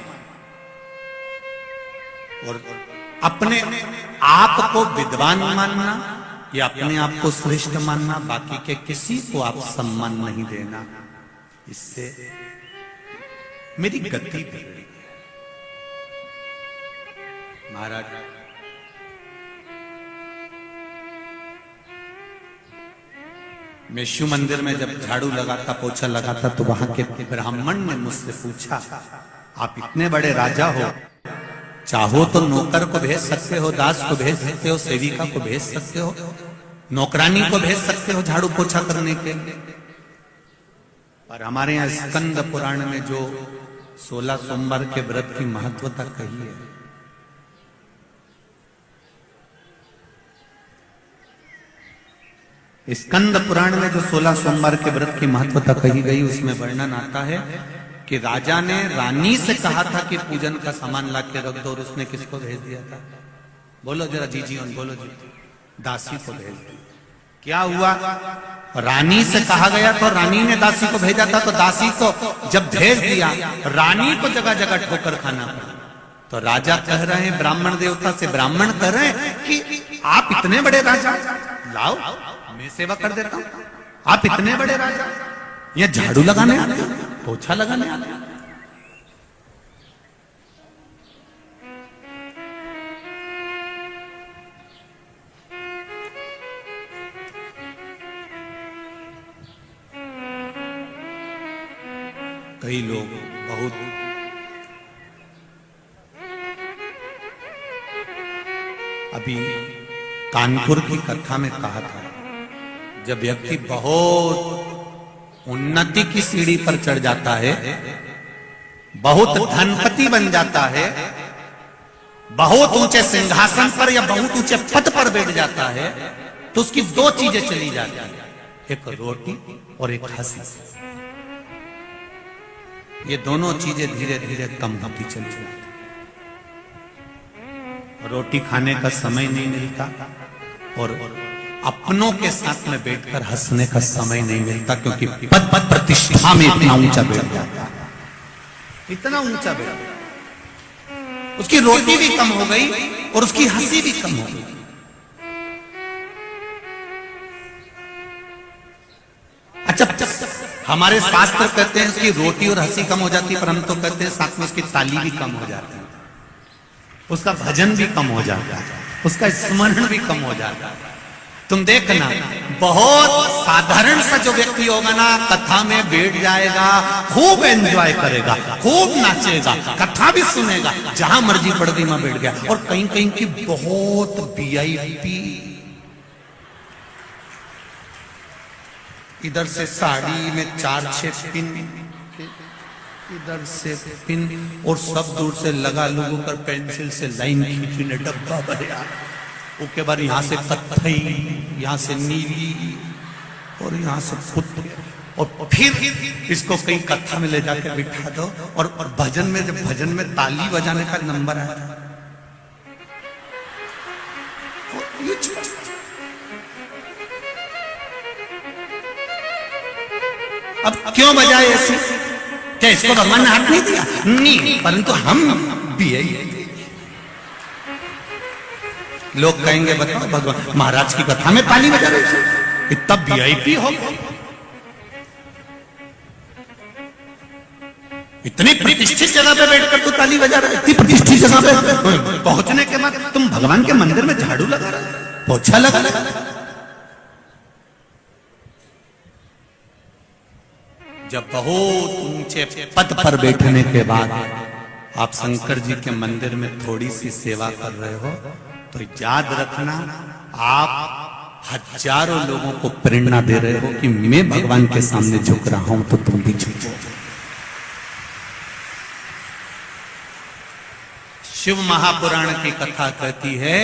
और अपने आप को विद्वान मानना या अपने आप को श्रेष्ठ मानना, बाकी के किसी को आप सम्मान नहीं देना, इससे मेरी गति बिगड़ी है। महाराज, मैं शिव मंदिर में जब झाड़ू लगाता, पोछा लगाता, तो वहां के ब्राह्मण ने मुझसे पूछा, आप इतने बड़े राजा हो, चाहो तो नौकर को भेज सकते हो, दास को भेज सकते हो, सेविका को भेज सकते हो, नौकरानी को भेज सकते हो झाड़ू पोछा करने के लिए। और हमारे यहाँ स्कंद पुराण में जो 16 सोमवार के व्रत की महत्वता कही है, स्कंद पुराण में जो 16 सोमवार के व्रत की महत्वता कही गई, उसमें वर्णन आता है कि राजा ने रानी से कहा था कि पूजन का सामान ला के रख दो, और उसने किसको भेज दिया था? बोलो जरा जी जी, बोलो जी, दासी को भेज दिया। क्या हुआ? रानी से कहा गया तो रानी ने दासी को भेजा था, तो दासी को जब भेज दिया, रानी को जगह जगह ठोकर खाना पड़ा। तो राजा कह रहे हैं, ब्राह्मण देवता से ब्राह्मण कह रहे हैं कि आप इतने बड़े राजा, लाओ मैं सेवा कर देता हूं, आप इतने बड़े राजा, या झाड़ू लगाने आते हो, पोछा लगाने आते हो। कई लोग बहुत अभी कानपुर की कथा में कहा था, जब व्यक्ति बहुत उन्नति की सीढ़ी पर चढ़ जाता है, बहुत धनपति बन जाता है, बहुत ऊंचे सिंहासन पर या बहुत ऊंचे पद पर बैठ जाता है, तो उसकी दो चीजें चली जाती है, एक रोटी और एक हंसी। ये दोनों चीजें धीरे धीरे कम होती चली जाती। रोटी खाने का समय नहीं मिलता और अपनों के साथ में बैठकर हंसने का समय नहीं मिलता, क्योंकि पद पद प्रतिष्ठा में इतना ऊंचा बैठ जाता है, इतना ऊंचा बैठ, उसकी रोटी भी कम हो गई और उसकी हंसी भी कम हो गई। अच्छा, हमारे शास्त्र कहते हैं उसकी रोटी और हंसी कम हो जाती है, पर हम तो कहते हैं साथ में उसकी ताली भी कम हो जाती है, उसका भजन भी कम हो जाता है, उसका स्मरण भी कम हो जाता है। तुम देखना, बहुत साधारण सा जो व्यक्ति होगा ना, कथा में बैठ जाएगा, खूब एंजॉय करेगा, खूब नाचेगा, कथा भी सुनेगा, जहां मर्जी पड़ गई वहां बैठ गया। और कहीं कहीं की बहुत वीआईपी, इधर से साड़ी में 4-6 पिन, इधर से पिन, और सब दूर से लगा लोगों कर पेंसिल से लाइन खींचने डब्बा भरे, उसके बाद यहाँ से कत्थई, यहाँ से नीली और यहाँ से पुत्र, और फिर इसको कहीं कथा में ले जाकर बिठा दो। और भजन में, जब भजन में ताली बजाने का नंबर आया, अब क्यों बजाए ऐसे? क्या इसको भगवान ने हाथ नहीं दिया? नहीं, परंतु हम भी यही। लोग कहेंगे बताओ, भगवान महाराज की कथा में ताली बजा रहे थे, इतना वीआईपी हो, इतनी प्रतिष्ठित जगह पे बैठकर तो ताली बजा रहे, इतनी प्रतिष्ठित जगह पे पहुंचने के बाद तुम भगवान के मंदिर में झाड़ू लगा रहे, पोछा लगा रहे। जब बहुत ऊंचे पद पर बैठने के बाद आप शंकर जी के मंदिर में थोड़ी सी सेवा कर रहे हो, तो याद रखना, आप हजारों लोगों को प्रेरणा दे रहे हो कि मैं भगवान के सामने झुक रहा हूं, तो तुम भी झुको। शिव महापुराण की कथा कहती है,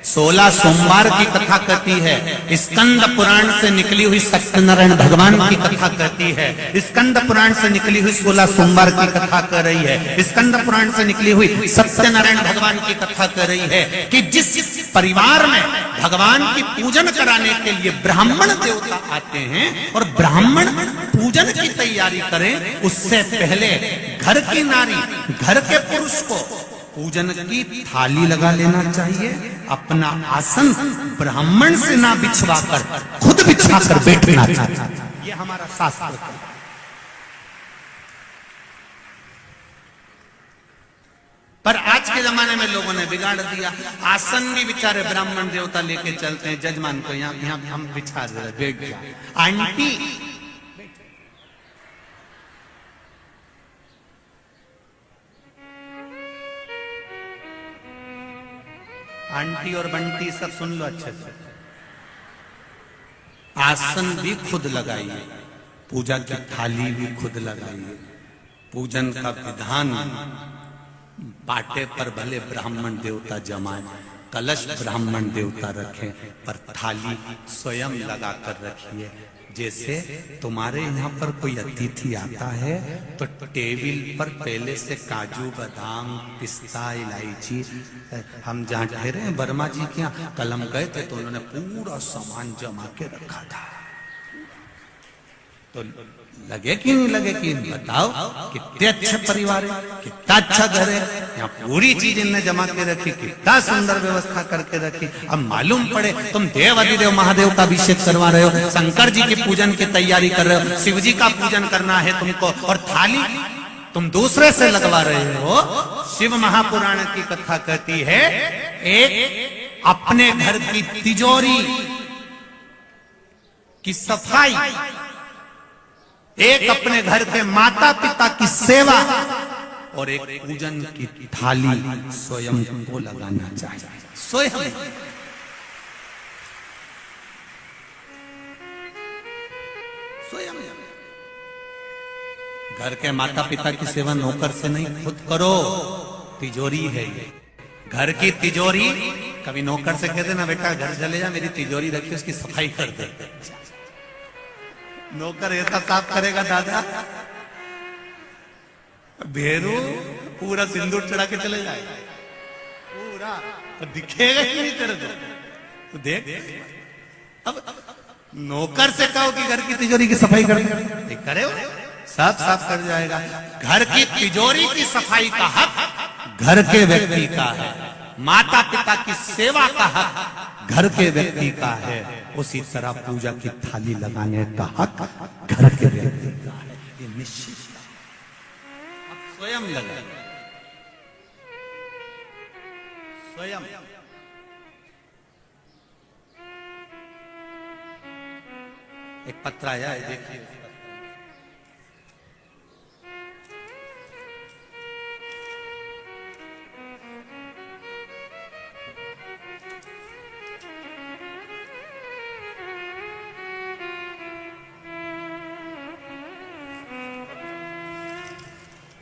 16 सोमवार की कथा कहती है, स्कंद पुराण से निकली हुई सत्यनारायण भगवान की कथा कहती है, स्कंद पुराण से निकली हुई 16 सोमवार की कथा कह रही है, स्कंद पुराण से निकली हुई सत्यनारायण भगवान की कथा कह रही है कि जिस परिवार में भगवान की पूजन कराने के लिए ब्राह्मण देवता आते हैं और ब्राह्मण पूजन की तैयारी करें, उससे पहले घर की नारी, घर के पुरुष को पूजन की थाली लगा लेना चाहिए, अपना आसन ब्राह्मण से ना बिछवाकर खुद बिछाकर बैठना चाहिए। ये हमारा शास्त्र है। पर आज के जमाने में लोगों ने बिगाड़ दिया, आसन भी बेचारे ब्राह्मण देवता लेके चलते हैं, जजमान को यहाँ हम बिछा दे, बैठ गया। आंटी आंटी और बंटी सब सुन लो अच्छे से, आसन भी खुद लगाइए, पूजा की थाली भी खुद लगाइए, पूजन का विधान बाटे पर भले ब्राह्मण देवता जमाए, कलश ब्राह्मण देवता रखें, पर थाली स्वयं लगाकर रखिए। जैसे तुम्हारे यहाँ पर कोई अतिथि आता है तो टेबल पर पहले से काजू, बादाम, पिस्ता, इलायची, हम जहाँ ठहरे हैं वर्मा जी के यहाँ, कल हम गए थे तो उन्होंने पूरा सामान जमा के रखा था। तो लगे कि नहीं लगे कि बताओ, कितने अच्छे परिवार है, कितना अच्छा घर है, यहाँ पूरी चीज इनने जमा के रखी, कितना सुंदर व्यवस्था करके रखी। अब मालूम पड़े तुम देव अधिदेव महादेव का अभिषेक करवा रहे हो, शंकर जी के पूजन की तैयारी कर रहे हो, शिव जी का पूजन करना है तुमको, और थाली तुम दूसरे से लगवा रहे हो। शिव महापुराण की कथा कहती है, एक अपने घर की तिजोरी की सफाई, एक अपने घर के माता पिता की सेवा, और एक पूजन की थाली स्वयं को लगाना चाहिए। स्वयं स्वयं घर के माता पिता की सेवा नौकर से नहीं, खुद करो। तिजोरी है ये, घर की तिजोरी। कभी नौकर से कहते ना, बेटा घर चले जा, मेरी तिजोरी रखी, उसकी सफाई कर दे। नौकर ऐसा साफ करेगा दादा, भेरू पूरा सिंदूर चढ़ा के चले जाएगा, पूरा दिखेगा ही नहीं तेरे को। तो देख, अब नौकर से कहो कि घर की तिजोरी की सफाई कर दे, करे हो, सब साफ कर जाएगा। घर की तिजोरी की सफाई का हक घर के व्यक्ति का है, माता पिता की सेवा का हक घर के व्यक्ति का है, उसी तरह पूजा की थाली लगाने का हक घर के व्यक्ति का है। ये निश्चित स्वयं लगे, स्वयं। एक पत्र आया है, देखिए।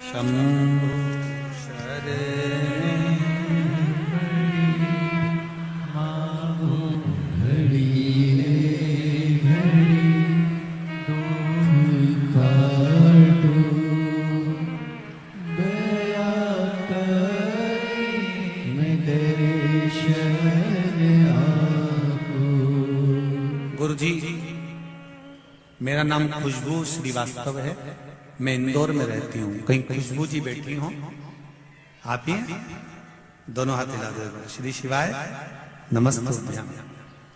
शंभो शरणं मांगो घड़ी रे घड़ी, दुख काटो दया करी, मैं दर्शन आपको। गुरु जी, मेरा नाम खुशबू श्रीवास्तव है, मैं इंदौर में रहती हूँ। कहीं खुशबू जी बैठी हो? आप ही हैं? दोनों हाथ हिला दो। श्री शिवाय नमस्ते।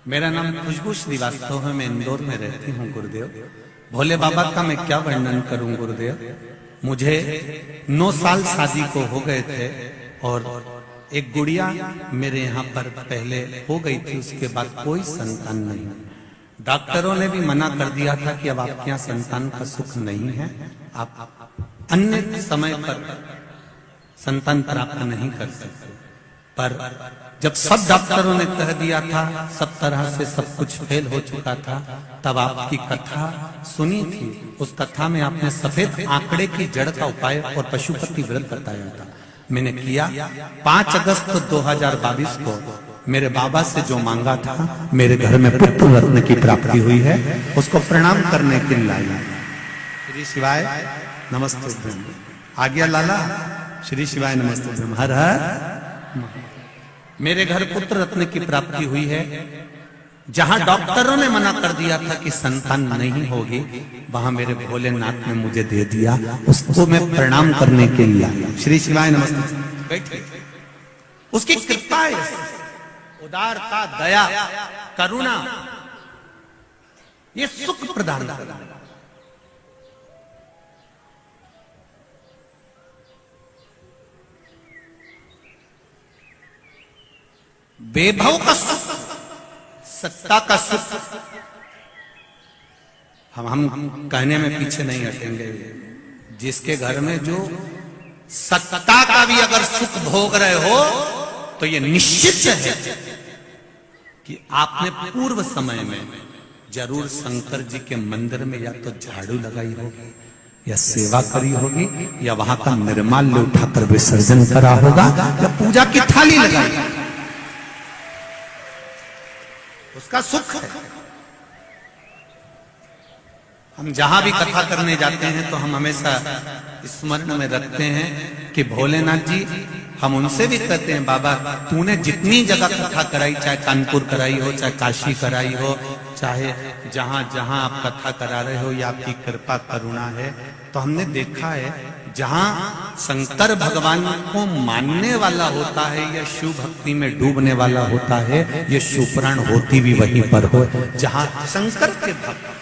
मेरा नाम खुशबू श्रीवास्तव है, मैं इंदौर में रहती हूँ गुरुदेव। भोले बाबा का मैं क्या वर्णन करूं गुरुदेव। मुझे 9 साल शादी को हो गए थे और एक गुड़िया मेरे यहाँ पर पहले हो गई थी, उसके बाद कोई संतान नहीं। डॉक्टरों ने भी मना कर दिया था कि अब आपके यहाँ संतान का सुख नहीं है, आप अन्य समय पर संतान प्राप्त नहीं कर सकते। पर जब सब डॉक्टरों ने कह दिया था, सब तरह से सब कुछ फेल हो चुका था, तब आपकी कथा सुनी थी। उस कथा में आपने सफेद आंकड़े की जड़ का उपाय और पशुपति व्रत बताया था। मैंने किया। 5 अगस्त 2022 को मेरे बाबा से जो मांगा था, मेरे घर में पुत्र रत्न की प्राप्ति हुई है, उसको प्रणाम करने के लिए लाया। श्री शिवाय नमस्ते। आ गया लाला? श्री शिवाय नमस्ते। हर हर। मेरे घर पुत्र रत्न की प्राप्ति हुई है। जहां डॉक्टरों ने मना कर दिया था कि संतान नहीं होगी, वहां मेरे भोलेनाथ ने मुझे दे दिया, उसको मैं प्रणाम करने के लिए आया। श्री शिवाय नमस्ते। बैठिए। उसकी कृपा है, उदारता, दया, करुणा, ये सुख प्रदान करता है। वैभव का सुख, सत्ता का सुख, हम कहने में पीछे नहीं हटेंगे। जिसके घर में जो सत्ता का भी अगर सुख भोग रहे हो, तो ये निश्चित है कि आपने पूर्व समय में जरूर शंकर जी के मंदिर में या तो झाड़ू लगाई होगी, या सेवा करी होगी, या वहां का निर्माल्य उठाकर विसर्जन करा होगा, या पूजा की थाली लगाई। उसका सुख है। हम जहां भी कथा करने जाते हैं तो हम हमेशा स्मरण में रखते हैं कि भोलेनाथ जी हम उनसे भी कहते हैं, बाबा तूने जितनी जगह कथा कराई, चाहे कानपुर कराई हो, चाहे काशी कराई हो, चाहे जहां जहां आप कथा करा रहे हो, या आपकी कृपा करुणा है, तो हमने देखा है जहां शंकर भगवान को मानने वाला होता है या शिव भक्ति में डूबने वाला होता है, ये शिवपुराण होती भी वहीं पर हो जहां शंकर के भक्त